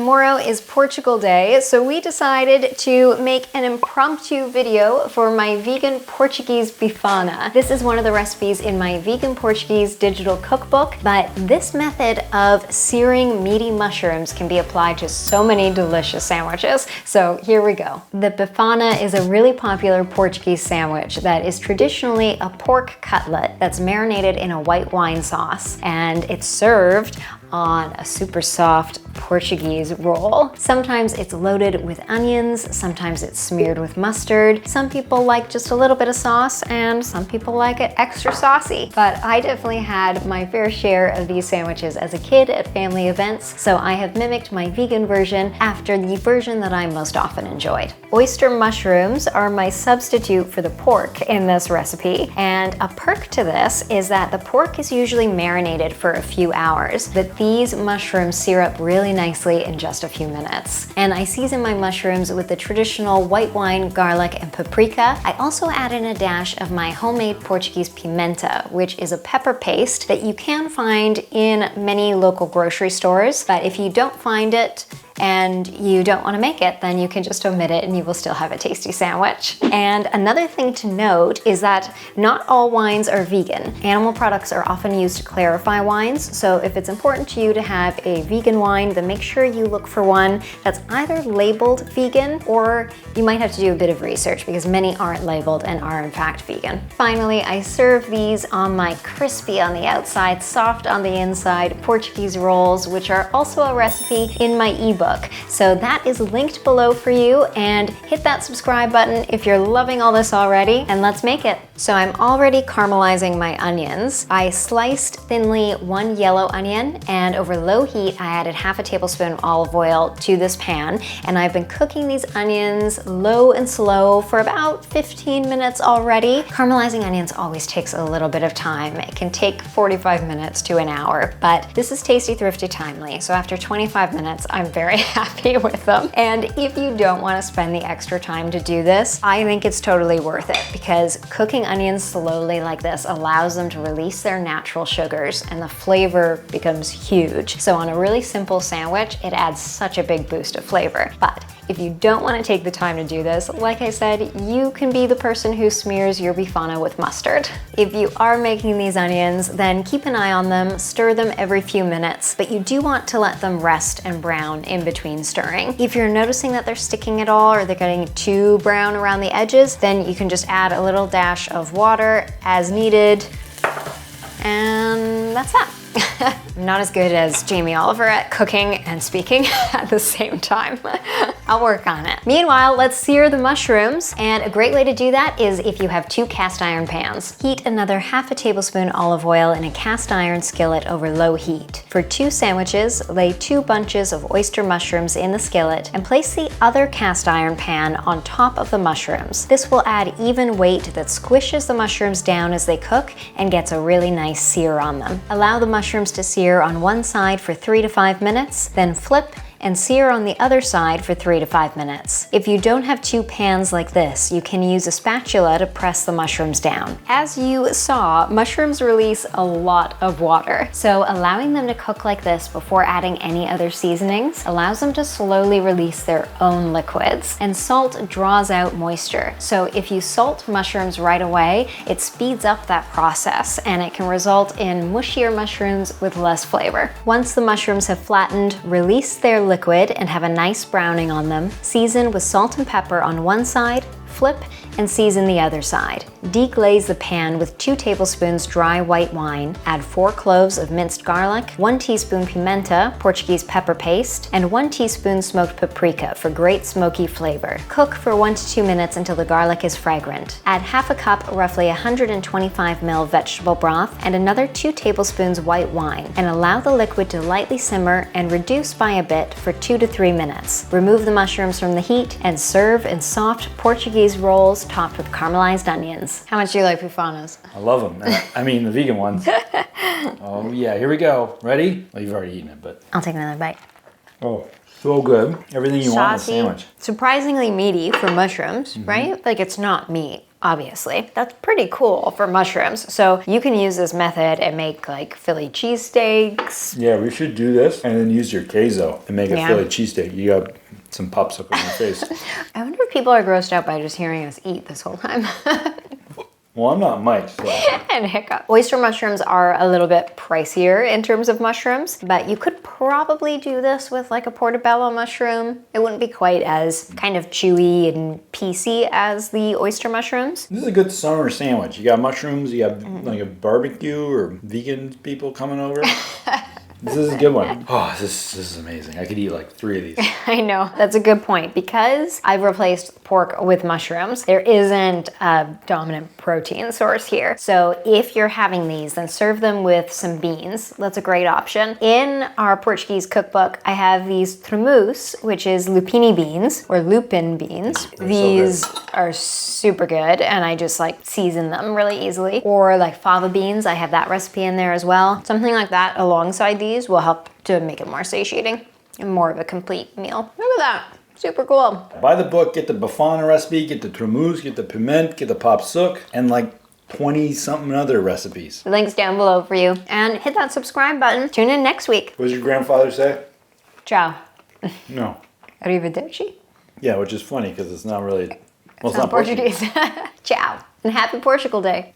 tomorrow is Portugal Day, so we decided to make an impromptu video for my vegan Portuguese Bifana. This is one of the recipes in my vegan Portuguese digital cookbook, but this method of searing meaty mushrooms can be applied to so many delicious sandwiches. So here we go. The Bifana is a really popular Portuguese sandwich that is traditionally a pork cutlet that's marinated in a white wine sauce, and it's served on a super soft Portuguese roll. Sometimes it's loaded with onions, sometimes it's smeared with mustard. Some people like just a little bit of sauce, and some people like it extra saucy. But I definitely had my fair share of these sandwiches as a kid at family events, so I have mimicked my vegan version after the version that I most often enjoyed. Oyster mushrooms are my substitute for the pork in this recipe, and a perk to this is that the pork is usually marinated for a few hours, but these mushrooms sear up really nicely in just a few minutes. And I season my mushrooms with the traditional white wine, garlic, and paprika. I also add in a dash of my homemade Portuguese pimenta, which is a pepper paste that you can find in many local grocery stores. But if you don't find it, and you don't want to make it, then you can just omit it and you will still have a tasty sandwich. And another thing to note is that not all wines are vegan. Animal products are often used to clarify wines, so if it's important to you to have a vegan wine, then make sure you look for one that's either labeled vegan, or you might have to do a bit of research because many aren't labeled and are in fact vegan. Finally, I serve these on my crispy on the outside, soft on the inside Portuguese rolls, which are also a recipe in my ebook. So that is linked below for you, and hit that subscribe button if you're loving all this already, and let's make it. So I'm already caramelizing my onions. I sliced thinly one yellow onion, and over low heat I added half a tablespoon of olive oil to this pan, and I've been cooking these onions low and slow for about 15 minutes already. Caramelizing onions always takes a little bit of time. It can take 45 minutes to an hour, but this is tasty, thrifty, timely. So after 25 minutes, I'm very happy with them. And if you don't want to spend the extra time to do this, I think it's totally worth it, because cooking onions slowly like this allows them to release their natural sugars and the flavor becomes huge. So on a really simple sandwich, it adds such a big boost of flavor. But if you don't want to take the time to do this, like I said, you can be the person who smears your Bifana with mustard. If you are making these onions, then keep an eye on them, stir them every few minutes, but you do want to let them rest and brown in between stirring. If you're noticing that they're sticking at all or they're getting too brown around the edges, then you can just add a little dash of water as needed, and that's that. I'm not as good as Jamie Oliver at cooking and speaking at the same time. I'll work on it. Meanwhile, let's sear the mushrooms, and a great way to do that is if you have 2 cast iron pans. Heat another half a tablespoon olive oil in a cast iron skillet over low heat. For 2 sandwiches, lay 2 bunches of oyster mushrooms in the skillet and place the other cast iron pan on top of the mushrooms. This will add even weight that squishes the mushrooms down as they cook and gets a really nice sear on them. Allow the mushrooms to sear on one side for 3 to 5 minutes, then flip and sear on the other side for 3 to 5 minutes. If you don't have 2 pans like this, you can use a spatula to press the mushrooms down. As you saw, mushrooms release a lot of water, so allowing them to cook like this before adding any other seasonings allows them to slowly release their own liquids. And salt draws out moisture, so if you salt mushrooms right away, it speeds up that process and it can result in mushier mushrooms with less flavor. Once the mushrooms have flattened, release their liquid and have a nice browning on them, season with salt and pepper on one side, flip, and season the other side. Deglaze the pan with 2 tablespoons dry white wine, add 4 cloves of minced garlic, 1 teaspoon pimenta, Portuguese pepper paste, and 1 teaspoon smoked paprika for great smoky flavor. Cook for 1 to 2 minutes until the garlic is fragrant. Add half a cup, roughly 125 ml vegetable broth, and another 2 tablespoons white wine, and allow the liquid to lightly simmer and reduce by a bit for 2 to 3 minutes. Remove the mushrooms from the heat and serve in soft Portuguese rolls topped with caramelized onions. How much do you like Bifanas? I love them. I mean, the vegan ones. Oh yeah, here we go. Ready? Well, you've already eaten it, but... I'll take another bite. Oh. So good. Everything you want in a Saucy, sandwich. surprisingly meaty for mushrooms, right? Like it's not meat, obviously. That's pretty cool for mushrooms. So you can use this method and make like Philly cheesesteaks. Yeah, we should do this and then use your queso and make a Yeah. Philly cheesesteak. You got some popsicle in your face. I wonder if people are grossed out by just hearing us eat this whole time. Well, I'm not Mike, so. And hiccup. Oyster mushrooms are a little bit pricier in terms of mushrooms, but you could probably do this with like a portobello mushroom. It wouldn't be quite as kind of chewy and piecey as the oyster mushrooms. This is a good summer sandwich. You got mushrooms, you got like a barbecue or vegan people coming over. This is a good one. Oh, this is amazing. I could eat like 3 of these. I know, that's a good point. Because I've replaced pork with mushrooms, there isn't a dominant protein source here. So if you're having these, then serve them with some beans. That's a great option. In our Portuguese cookbook, I have these tremous, which is lupini beans or lupin beans. These are super good, and I just like season them really easily. Or like fava beans, I have that recipe in there as well. Something like that alongside these will help to make it more satiating and more of a complete meal. Look at that, super cool. Buy the book, get the Bifana recipe, get the tremous, get the piment, get the popsuk, and like 20 something other recipes. The link's down below for you. And hit that subscribe button. Tune in next week. What does your grandfather say? Ciao. No. Arrivederci. Yeah, which is funny because it's not really, well, It's not Portuguese. Ciao. And happy Portugal Day.